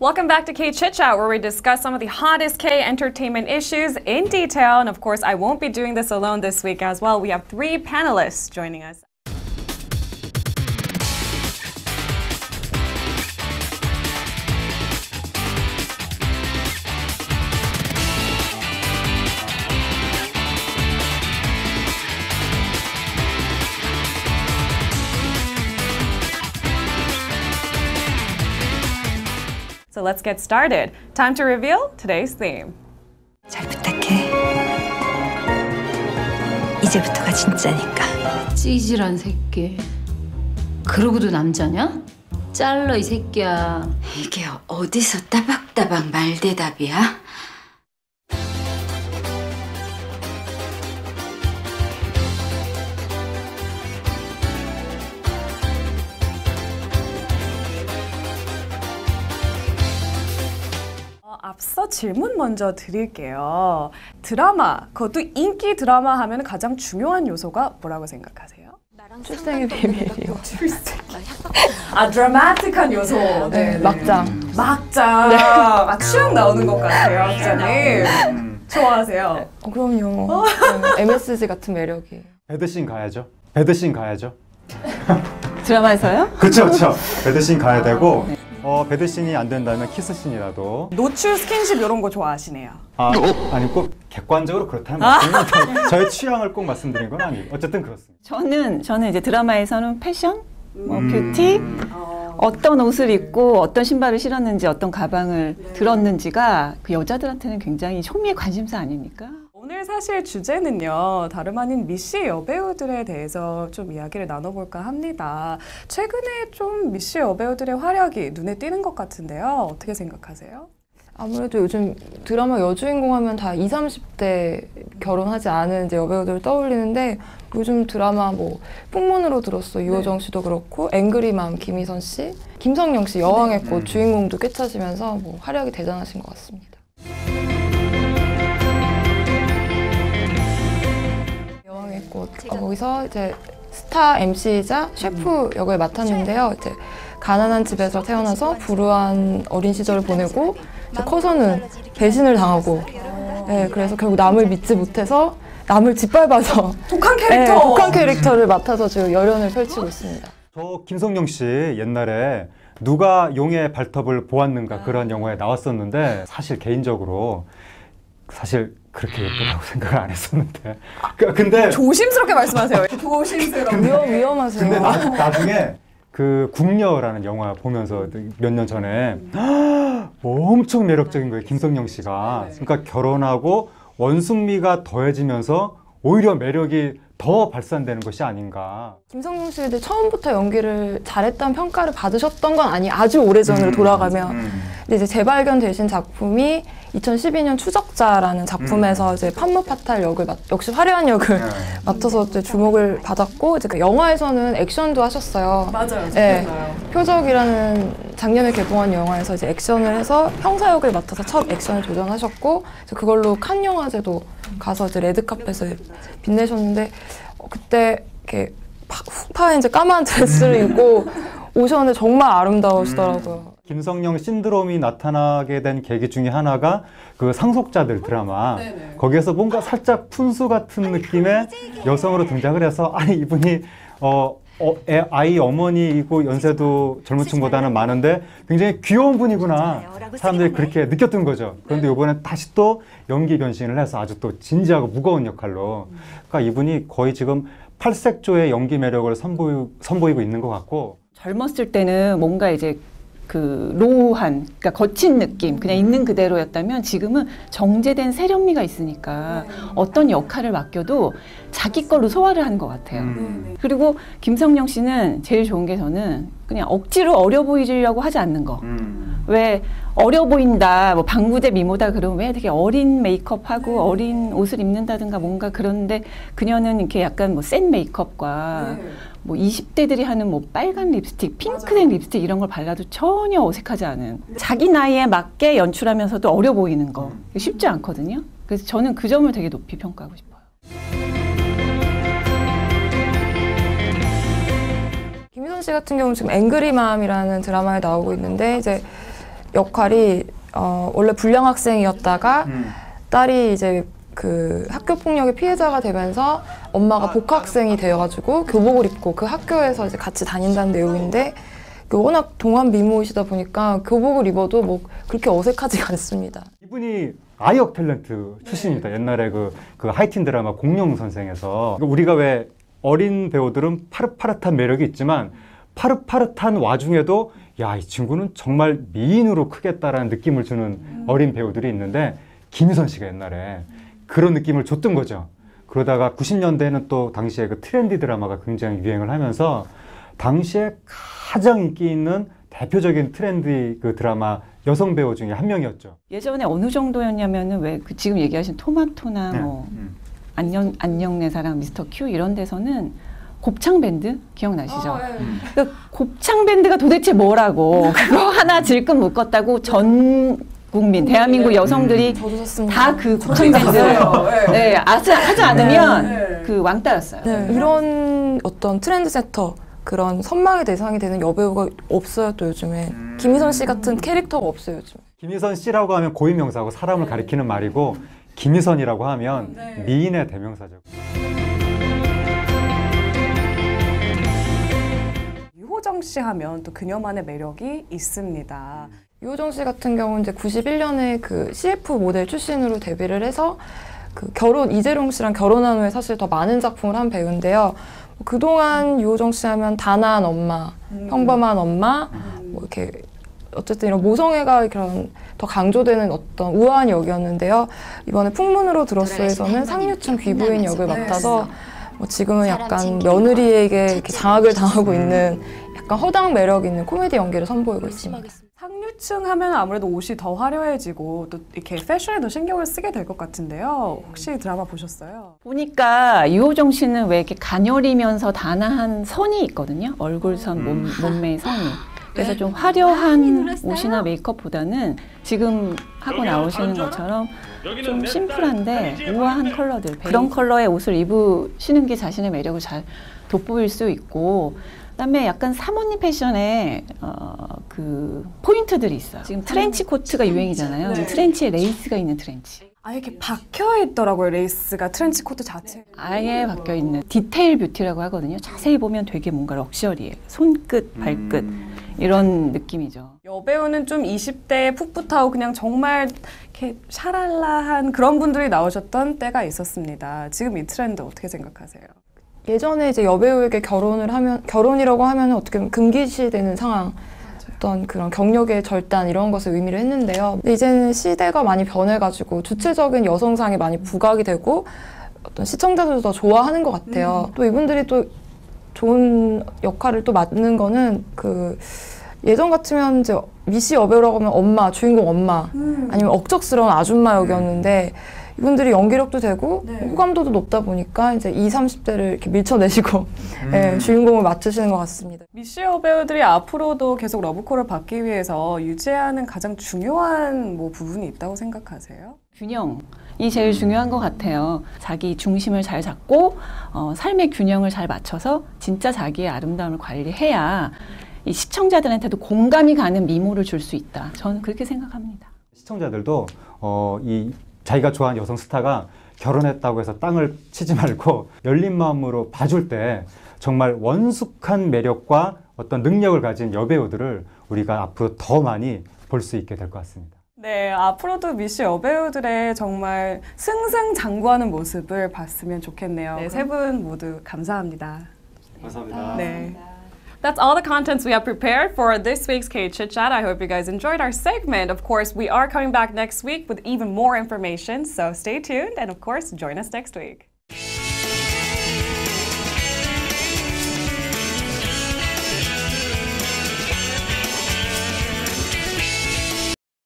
Welcome back to K Chit Chat, where we discuss some of the hottest K entertainment issues in detail. And of course, I won't be doing this alone this week as well. We have 3 panelists joining us. So let's get started. Time to reveal today's theme. 잘 부탁해. 이제부터가 진짜니까. 찌질한 새끼. 그러고도 남자냐? 잘라 이 새끼야. 이게 어디서 따박따박 말대답이야? 앞서 질문 먼저 드릴게요. 드라마, 그것도 인기 드라마 하면 가장 중요한 요소가 뭐라고 생각하세요? 출생의 비밀이요. 드라마틱한 요소. 네, 막장. 막장. 네. 취향 나오는 것 같아요, 기자님. 좋아하세요? 그럼요. MSG 같은 매력이. 배드씬 가야죠. 배드씬 가야죠. 드라마에서요? 그렇죠, 그렇죠. 배드씬 가야 되고. 배드씬이 안 된다면 키스씬이라도. 노출 스킨십 이런 거 좋아하시네요. 아니 꼭 객관적으로 그렇다는 말씀입니다. 저의 취향을 꼭 말씀드린 건 아니고 어쨌든 그렇습니다. 저는 이제 드라마에서는 패션, 뷰티, 어떤 옷을 입고 어떤 신발을 신었는지 어떤 가방을 들었는지가 그 여자들한테는 굉장히 초미의 관심사 아닙니까? 오늘 사실 주제는요, 다름 아닌 미씨 여배우들에 대해서 좀 이야기를 나눠볼까 합니다. 최근에 좀 미씨 여배우들의 활약이 눈에 띄는 것 같은데요. 어떻게 생각하세요? 아무래도 요즘 드라마 여주인공 하면 다 20, 30대 결혼하지 않은 이제 여배우들 떠올리는데 요즘 드라마 뭐 풍문으로 들었어 유호정 씨도 그렇고 앵그리맘 김희선 씨, 김성령 씨 여왕의 꽃 주인공도 꿰차시면서 뭐 활약이 대단하신 것 같습니다. 여왕의 꽃 거기서 이제 스타 MC이자 셰프 역을 맡았는데요. 이제 가난한 집에서 태어나서 불우한 어린 시절을 보내고 커서는 배신을 당하고, 네, 그래서 결국 남을 믿지 못해서 남을 짓밟아서 독한 캐릭터! 네, 독한 캐릭터를 맡아서 지금 열연을 펼치고 있습니다. 저 김성령 씨 옛날에 누가 용의 발톱을 보았는가 그런 영화에 나왔었는데 사실 개인적으로 사실 그렇게 예쁘다고 생각을 안 했었는데 근데 조심스럽게 말씀하세요. 조심스럽게. 위험하세요. 근데 나중에 그 궁녀라는 영화 보면서 몇 년 전에 엄청 매력적인 거예요, 김성령 씨가. 그러니까 결혼하고 원숭미가 더해지면서 오히려 매력이 더 발산되는 것이 아닌가. 김성령 씨도 처음부터 연기를 잘했다는 평가를 받으셨던 건 아니, 아주 오래전으로 돌아가면. 근데 이제 재발견되신 작품이 2012년 추적자라는 작품에서 이제 판무파탈 역을 역시 화려한 역을 맡아서 이제 주목을 받았고, 이제 영화에서는 액션도 하셨어요. 맞아요. 네, 표적이라는 작년에 개봉한 영화에서 이제 액션을 해서 형사 역을 맡아서 첫 액션에 도전하셨고, 그걸로 칸 영화제도 가서 이제 레드카펫을 빛내셨는데, 그때 이렇게 훅 파인 이제 까만 드레스를 입고 오셨는데 정말 아름다우시더라고요. 김성령 신드롬이 나타나게 된 계기 중에 하나가 그 상속자들 드라마. 거기에서 뭔가 살짝 푼수 같은 느낌의 여성으로 등장을 해서 아니 이분이 아이 어머니이고 연세도 젊은 층보다는 많은데 굉장히 귀여운 분이구나 사람들이 그렇게 느꼈던 거죠. 그런데 이번에 다시 또 연기 변신을 해서 아주 또 진지하고 무거운 역할로, 그러니까 이분이 거의 지금 팔색조의 연기 매력을 선보이고 있는 것 같고, 젊었을 때는 뭔가 이제 그 로우한, 그러니까 거친 느낌, 그냥 있는 그대로였다면 지금은 정제된 세련미가 있으니까 어떤 역할을 맡겨도 자기 걸로 소화를 하는 것 같아요. 그리고 김성령 씨는 제일 좋은 게 저는 그냥 억지로 어려 보이려고 하지 않는 거. 왜 어려 보인다, 뭐 방부제 미모다 그러면 왜 되게 어린 메이크업하고 어린 옷을 입는다든가 뭔가 그런데 그녀는 이렇게 약간 뭐 센 메이크업과 뭐 20대들이 하는 뭐 빨간 립스틱, 핑크색 립스틱 이런 걸 발라도 전혀 어색하지 않은, 자기 나이에 맞게 연출하면서도 어려 보이는 거 쉽지 않거든요. 그래서 저는 그 점을 되게 높이 평가하고 싶어요. 김희선 씨 같은 경우는 지금 앵그리맘이라는 드라마에 나오고 있는데, 이제 역할이 원래 불량 학생이었다가 딸이 이제 그 학교 폭력의 피해자가 되면서 엄마가 복학생이 되어가지고 교복을 입고 그 학교에서 이제 같이 다닌다는 내용인데 워낙 동안 미모이시다 보니까 교복을 입어도 뭐 그렇게 어색하지가 않습니다. 이분이 아이역 탤런트 출신입니다. 옛날에 그 하이틴 드라마 공룡 선생에서 우리가 왜 어린 배우들은 파릇파릇한 매력이 있지만 파릇파릇한 와중에도 야, 이 친구는 정말 미인으로 크겠다라는 느낌을 주는 어린 배우들이 있는데 김희선 씨가 옛날에 그런 느낌을 줬던 거죠. 그러다가 90년대에는 또 당시에 그 트렌디 드라마가 굉장히 유행을 하면서 당시에 가장 인기 있는 대표적인 트렌디 그 드라마 여성 배우 중에 한 명이었죠. 예전에 어느 정도였냐면은 왜 그 지금 얘기하신 토마토나 뭐 안녕 내 사랑 미스터 큐 이런 데서는 곱창 밴드 기억나시죠? 그 곱창 밴드가 도대체 뭐라고 그거 하나 질끈 묶었다고 전 국민 대한민국 여성들이 다 그 곱창 밴드 네, 하지 않으면 그 왕따였어요. 네, 이런 어떤 트렌드세터 그런 선망의 대상이 되는 여배우가 없어요. 또 요즘에 김희선 씨 같은 캐릭터가 없어요. 요즘. 김희선 씨라고 하면 고유명사하고 사람을 가리키는 말이고 김희선이라고 하면 미인의 대명사죠. 유호정 씨 하면 또 그녀만의 매력이 있습니다. 유호정 씨 같은 경우는 이제 91년에 그 CF 모델 출신으로 데뷔를 해서 그 이재룡 씨랑 결혼한 후에 사실 더 많은 작품을 한 배우인데요. 그동안 유호정 씨 하면 단아한 엄마, 평범한 엄마, 뭐 이렇게 어쨌든 이런 모성애가 그런 더 강조되는 어떤 우아한 역이었는데요. 이번에 풍문으로 들었어에서는 상류층 귀부인 역을 맡아서 뭐 지금은 약간 며느리에게 이렇게 장악을 당하고 있는 약간 허당 매력 있는 코미디 연기를 선보이고 있습니다. 상류층 하면 아무래도 옷이 더 화려해지고 또 이렇게 패션에도 신경을 쓰게 될 것 같은데요. 혹시 드라마 보셨어요? 보니까 유호정 씨는 왜 이렇게 가녀리면서 단아한 선이 있거든요. 얼굴선, 몸매의 선이. 그래서 좀 화려한 옷이나 메이크업보다는 지금 하고 나오시는 것처럼 좀 심플한데 우아한 컬러들, 그런 컬러의 옷을 입으시는 게 자신의 매력을 잘 돋보일 수 있고, 그다음에 약간 사모님 패션에 그 포인트들이 있어요. 지금 트렌치 코트가 유행이잖아요. 트렌치에 레이스가 있는 트렌치. 아예 이렇게 박혀 있더라고요. 레이스가 트렌치 코트 자체. 아예 박혀 있는 디테일 뷰티라고 하거든요. 자세히 보면 되게 뭔가 럭셔리해요. 손끝, 발끝 이런 느낌이죠. 여배우는 좀 20대에 풋풋하고 그냥 정말 이렇게 샤랄라한 그런 분들이 나오셨던 때가 있었습니다. 지금 이 트렌드 어떻게 생각하세요? 예전에 이제 여배우에게 결혼이라고 하면 어떻게 보면 금기시되는 상황, 어떤 그런 경력의 절단 이런 것을 의미를 했는데요. 근데 이제는 시대가 많이 변해가지고 주체적인 여성상이 많이 부각이 되고 어떤 시청자들도 더 좋아하는 것 같아요. 또 이분들이 또 좋은 역할을 또 맡는 거는 그 예전 같으면 이제 미씨 여배우라고 하면 엄마, 주인공 엄마 아니면 억척스러운 아줌마 역이었는데 이분들이 연기력도 되고 호감도도 높다 보니까 이제 20, 30대를 이렇게 밀쳐내시고 주인공을 맡으시는 것 같습니다. 미씨 여배우들이 앞으로도 계속 러브콜을 받기 위해서 유지하는 가장 중요한 뭐 부분이 있다고 생각하세요? 균형이 제일 중요한 것 같아요. 자기 중심을 잘 잡고 삶의 균형을 잘 맞춰서 진짜 자기의 아름다움을 관리해야 이 시청자들한테도 공감이 가는 미모를 줄 수 있다. 저는 그렇게 생각합니다. 시청자들도 이 자기가 좋아하는 여성 스타가 결혼했다고 해서 땅을 치지 말고 열린 마음으로 봐줄 때 정말 원숙한 매력과 어떤 능력을 가진 여배우들을 우리가 앞으로 더 많이 볼 수 있게 될 것 같습니다. 네, 앞으로도 미씨 여배우들의 정말 승승장구하는 모습을 봤으면 좋겠네요. 네, 세 분 모두 감사합니다. 감사합니다. 네. That's all the contents we have prepared for this week's K Chit Chat. I hope you guys enjoyed our segment. Of course, we are coming back next week with even more information, so stay tuned and of course, join us next week.